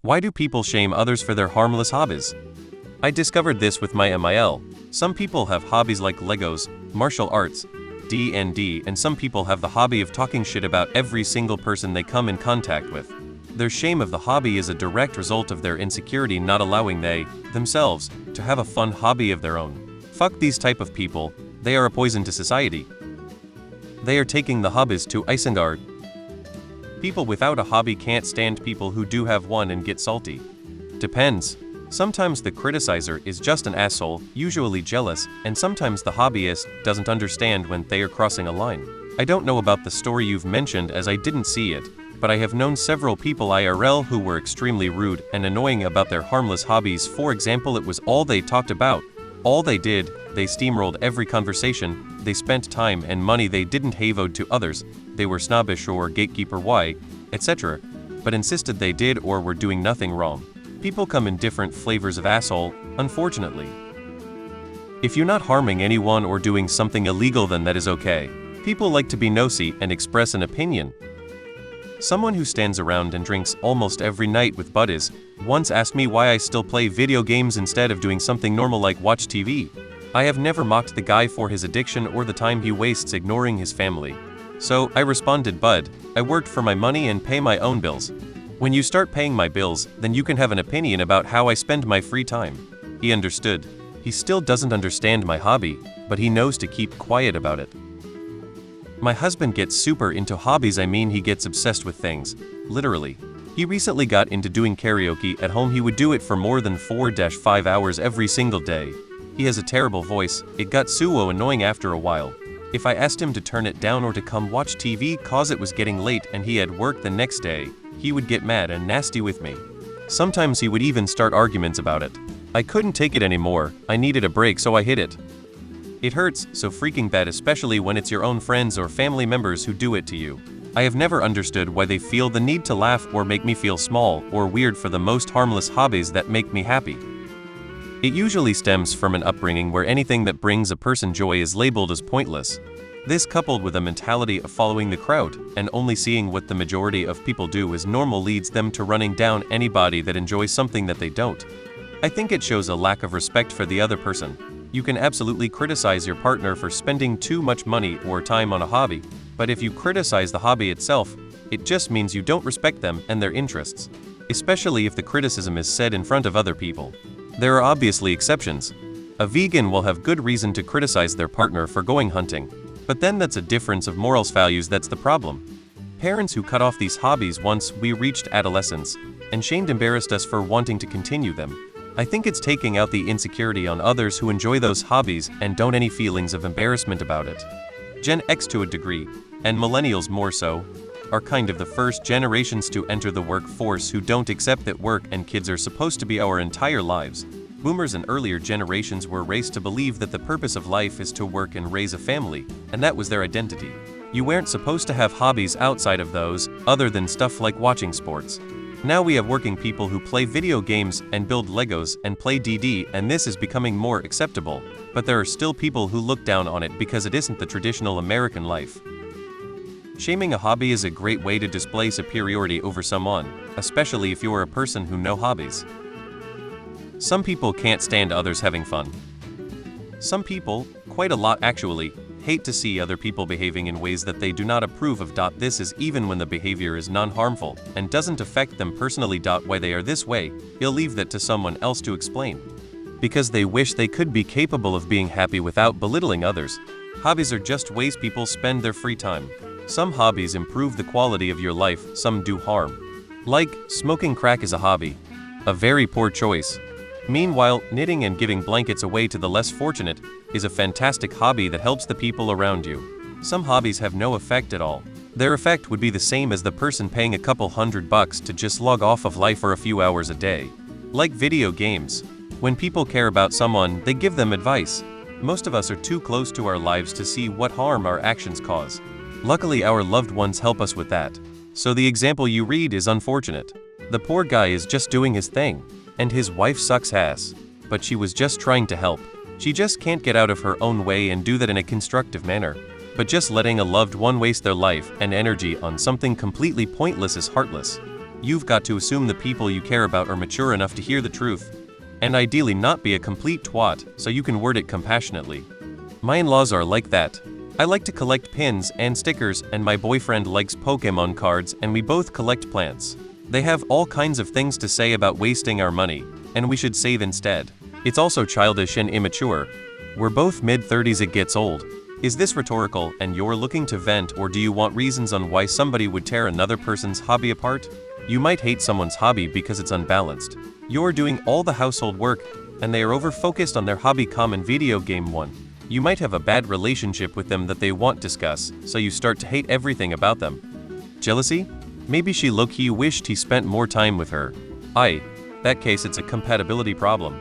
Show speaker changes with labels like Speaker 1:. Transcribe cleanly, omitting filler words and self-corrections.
Speaker 1: Why do people shame others for their harmless hobbies? I discovered this with my MIL. Some people have hobbies like Legos, martial arts, D&D, and some people have the hobby of talking shit about every single person they come in contact with. Their shame of the hobby is a direct result of their insecurity not allowing themselves, to have a fun hobby of their own. Fuck these type of people, they are a poison to society. They are taking the hobbies to Isengard. People without a hobby can't stand people who do have one and get salty. Depends. Sometimes the criticizer is just an asshole, usually jealous, and sometimes the hobbyist doesn't understand when they are crossing a line. I don't know about the story you've mentioned as I didn't see it, but I have known several people IRL who were extremely rude and annoying about their harmless hobbies. For example, it was all they talked about. All they did, they steamrolled every conversation, they spent time and money they didn't have owed to others, they were snobbish or gatekeeper etc., but insisted they did or were doing nothing wrong. People come in different flavors of asshole, unfortunately. If you're not harming anyone or doing something illegal, then that is okay. People like to be nosy and express an opinion. Someone who stands around and drinks almost every night with buddies once asked me why I still play video games instead of doing something normal like watch TV. I have never mocked the guy for his addiction or the time he wastes ignoring his family. So I responded, "Bud, I worked for my money and pay my own bills. When you start paying my bills, then you can have an opinion about how I spend my free time." He understood. He still doesn't understand my hobby, but he knows to keep quiet about it. My husband gets super into hobbies. I mean, he gets obsessed with things. Literally. He recently got into doing karaoke at home. He would do it for more than 4-5 hours every single day. He has a terrible voice. It got so annoying after a while. If I asked him to turn it down or to come watch TV cause it was getting late and he had work the next day, he would get mad and nasty with me. Sometimes he would even start arguments about it. I couldn't take it anymore. I needed a break, so I hit it. It hurts so freaking bad, especially when it's your own friends or family members who do it to you. I have never understood why they feel the need to laugh or make me feel small or weird for the most harmless hobbies that make me happy. It usually stems from an upbringing where anything that brings a person joy is labeled as pointless. This, coupled with a mentality of following the crowd and only seeing what the majority of people do as normal, leads them to running down anybody that enjoys something that they don't. I think it shows a lack of respect for the other person. You can absolutely criticize your partner for spending too much money or time on a hobby, but if you criticize the hobby itself, it just means you don't respect them and their interests, especially if the criticism is said in front of other people. There are obviously exceptions. A vegan will have good reason to criticize their partner for going hunting, but then that's a difference of morals values that's the problem. Parents who cut off these hobbies once we reached adolescence and shamed embarrassed us for wanting to continue them. I think it's taking out the insecurity on others who enjoy those hobbies and don't any feelings of embarrassment about it. Gen X to a degree, and millennials more so, are kind of the first generations to enter the workforce who don't accept that work and kids are supposed to be our entire lives. Boomers and earlier generations were raised to believe that the purpose of life is to work and raise a family, and that was their identity. You weren't supposed to have hobbies outside of those, other than stuff like watching sports. Now we have working people who play video games and build Legos and play DD, and this is becoming more acceptable, but there are still people who look down on it because it isn't the traditional American life. Shaming a hobby is a great way to display superiority over someone, especially if you're a person who no hobbies. Some people can't stand others having fun. Some people, quite a lot actually, hate to see other people behaving in ways that they do not approve of. This is even when the behavior is non-harmful and doesn't affect them personally. Why they are this way, they'll leave that to someone else to explain. Because they wish they could be capable of being happy without belittling others. Hobbies are just ways people spend their free time. Some hobbies improve the quality of your life, some do harm. Like, smoking crack is a hobby. A very poor choice. Meanwhile, knitting and giving blankets away to the less fortunate is a fantastic hobby that helps the people around you. Some hobbies have no effect at all. Their effect would be the same as the person paying a couple $100 to just log off of life for a few hours a day. Like video games. When people care about someone, they give them advice. Most of us are too close to our lives to see what harm our actions cause. Luckily, our loved ones help us with that. So the example you read is unfortunate. The poor guy is just doing his thing, and his wife sucks ass. But she was just trying to help. She just can't get out of her own way and do that in a constructive manner. But just letting a loved one waste their life and energy on something completely pointless is heartless. You've got to assume the people you care about are mature enough to hear the truth. And ideally not be a complete twat, so you can word it compassionately. My in-laws are like that. I like to collect pins and stickers, and my boyfriend likes Pokemon cards, and we both collect plants. They have all kinds of things to say about wasting our money, and we should save instead. It's also childish and immature. We're both mid-30s, it gets old. Is this rhetorical, and you're looking to vent, or do you want reasons on why somebody would tear another person's hobby apart? You might hate someone's hobby because it's unbalanced. You're doing all the household work, and they are over-focused on their hobby common video game one. You might have a bad relationship with them that they won't discuss, so you start to hate everything about them. Jealousy? Maybe she low-key wished he spent more time with her. That case it's a compatibility problem.